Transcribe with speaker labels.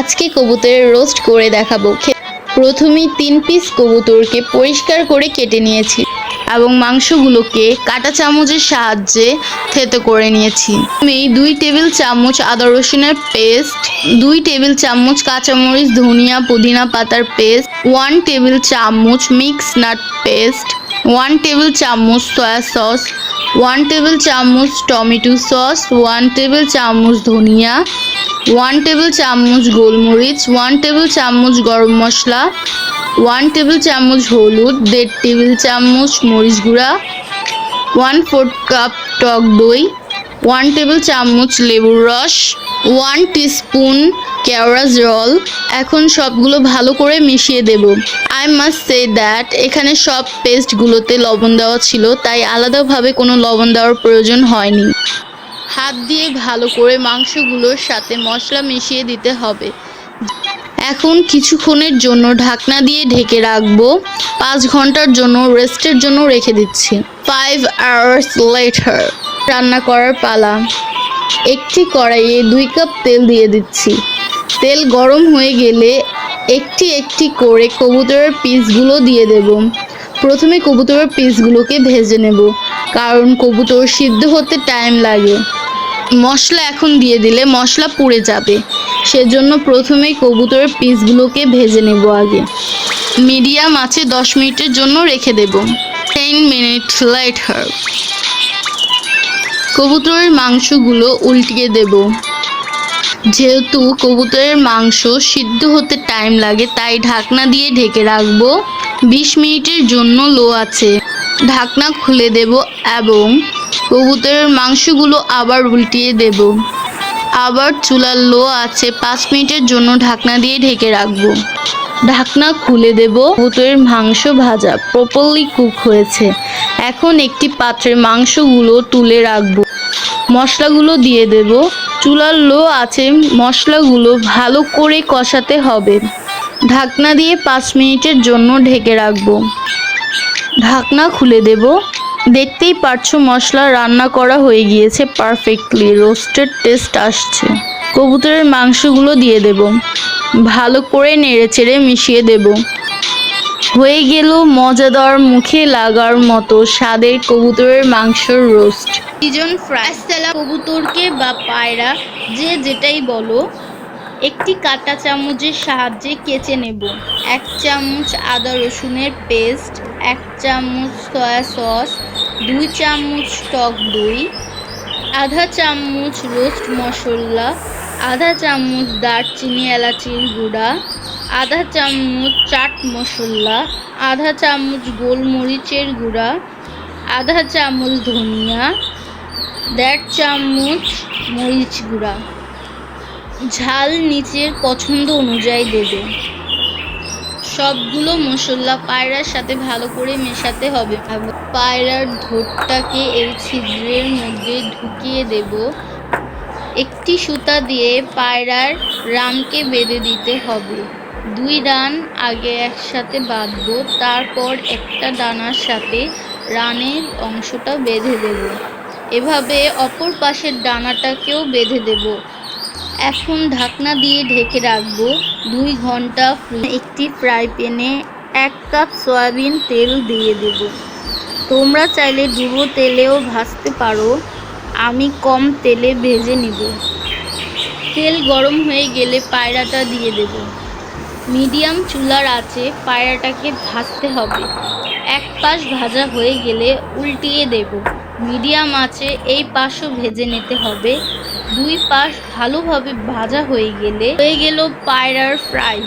Speaker 1: আজকে কবুতরের রোস্ট করে দেখাবো। প্রথমেই 3 পিস কবুতরকে পরিষ্কার করে কেটে নিয়েছি এবং মাংসগুলোকে কাঁটা চামচের সাহায্যে থেতো করে নিয়েছি। আমি 2 টেবিল চামচ আদা রসুনের পেস্ট, 2 টেবিল চামচ কাঁচামরিচ ধনিয়া পুদিনা পাতার পেস্ট, 1 টেবিল চামচ মিক্স নাট পেস্ট, 1 টেবিল চামচ সয়া সস, 1 টেবিল চামচ টমেটো সস, 1 টেবিল চামচ ধনিয়া, 1 টেবিল চামচ গোলমরিচ, 1 টেবিল চামচ গরম মশলা, 1 টেবিল চামচ হলুদ, 1.5 টেবিল চামচ মরিচ গুঁড়া, 1/4 কাপ টক দই, 1 টেবিল চামচ লেবুর রস, 1 টিস্পুন কেওড়া জল। এখন সবগুলো ভালো করে মিশিয়ে দেব। আই মাস্ট সে দ্যাট এখানে সব পেস্টগুলোতে লবণ দেওয়া ছিল, তাই আলাদাভাবে কোনো লবণ দেওয়ার প্রয়োজন হয়নি। হাত দিয়ে ভালো করে মাংসগুলোর সাথে মশলা মিশিয়ে দিতে হবে। এখন কিছুক্ষণের জন্য ঢাকনা দিয়ে ঢেকে রাখবো। 5 ঘন্টার জন্য রেস্টের জন্য রেখে দিচ্ছি। 5 hours later রান্না করার পালা। একটি কড়াইয়ে 2 কাপ তেল দিয়ে দিচ্ছি। তেল গরম হয়ে গেলে একটি একটি করে কবুতরের পিসগুলো দিয়ে দেব। প্রথমে কবুতরের পিসগুলোকে ভেজে নেব, কারণ কবুতর সিদ্ধ হতে টাইম লাগে। মশলা এখন দিয়ে দিলে মশলা পুড়ে যাবে, সেজন্য প্রথমেই কবুতরের পিসগুলোকে ভেজে নেব আগে। মিডিয়াম আঁচে 10 মিনিটের জন্য রেখে দেব। 10 minutes later কবুতরের মাংসগুলো উল্টিয়ে দেব। যেহেতু কবুতরের মাংস সিদ্ধ হতে টাইম লাগে, তাই ঢাকনা দিয়ে ঢেকে রাখবো 20 মিনিটের জন্য লো আছে। ঢাকনা খুলে দেব এবং কবুতরের মাংসগুলো আবার উল্টিয়ে দেব। আবার চুলার লো আছে 5 মিনিটের জন্য ঢাকনা দিয়ে ঢেকে রাখবো। ঢাকনা খুলে দেব। কবুতরের মাংস ভাজা প্রপারলি কুক হয়েছে। এখন একটি পাত্রে মাংসগুলো তুলে রাখবো। মশলাগুলো দিয়ে দেব। চুলার লো আছে, মশলাগুলো ভালো করে কষাতে হবে। ঢাকনা দিয়ে 5 মিনিটের জন্য ঢেকে রাখবো। ঢাকনা খুলে দেব। দেখতেই পারছো মশলা রান্না করা হয়ে গিয়েছে পারফেক্টলি, রোস্টেড টেস্ট আসছে। কবুতরের মাংসগুলো দিয়ে দেব। ভালো করে নেড়েচেড়ে মিশিয়ে দেব। হয়ে গেল মজাদার, মুখে লাগার মতো স্বাদের কবুতরের মাংসের রোস্ট। Pigeon fry. কবুতরকে বা পায়রা যে যেটাই বলো, একটি কাঁটা চামচের সাহায্যে কেচে নেব। 1 চামচ আদা রসুনের পেস্ট, 1 চামচ সয়া সস, 2 চামচ টক দই, আধা চামচ রোস্ট মশলা, আধা চামচ দারচিনি এলাচির গুঁড়া, আধা চামচ চাট মশলা, আধা চামচ গোলমরিচের গুঁড়া, আধা চামচ ধনিয়া, 1.5 চামচ মরিচ গুঁড়া। ঝাল নিজের পছন্দ অনুযায়ী দেবে। সবগুলো মশলা পায়রার সাথে ভালো করে মেশাতে হবে। পায়রার ঠোঁটটাকে এই ছিদ্রের মধ্যে ঢুকিয়ে দেব। একটি সুতা দিয়ে পায়রার রানকে বেঁধে দিতে হবে। 2 রান আগে একসাথে বাঁধবো, তারপর একটা ডানার সাথে রানের অংশটা বেঁধে দেব। এভাবে অপর পাশের ডানাটাকেও বেঁধে দেব। এখন ঢাকনা দিয়ে ঢেকে রাখবো 2 ঘন্টা। একটি ফ্রাই প্যানে 1 কাপ সয়াবিন তেল দিয়ে দেব। তোমরা চাইলে ডুবো তেলেও ভাজতে পারো, আমি কম তেলে ভেজে নিব। তেল গরম হয়ে গেলে পায়রাটা দিয়ে দেব। মিডিয়াম চুলার আঁচে পায়রাটাকে ভাজতে হবে। এক পাশ ভাজা হয়ে গেলে উল্টিয়ে দেব। মিডিয়াম আঁচে এই পাশও ভেজে নিতে হবে। 2 পাশ ভালোভাবে ভাজা হয়ে গেল পায়রার ফ্রাই।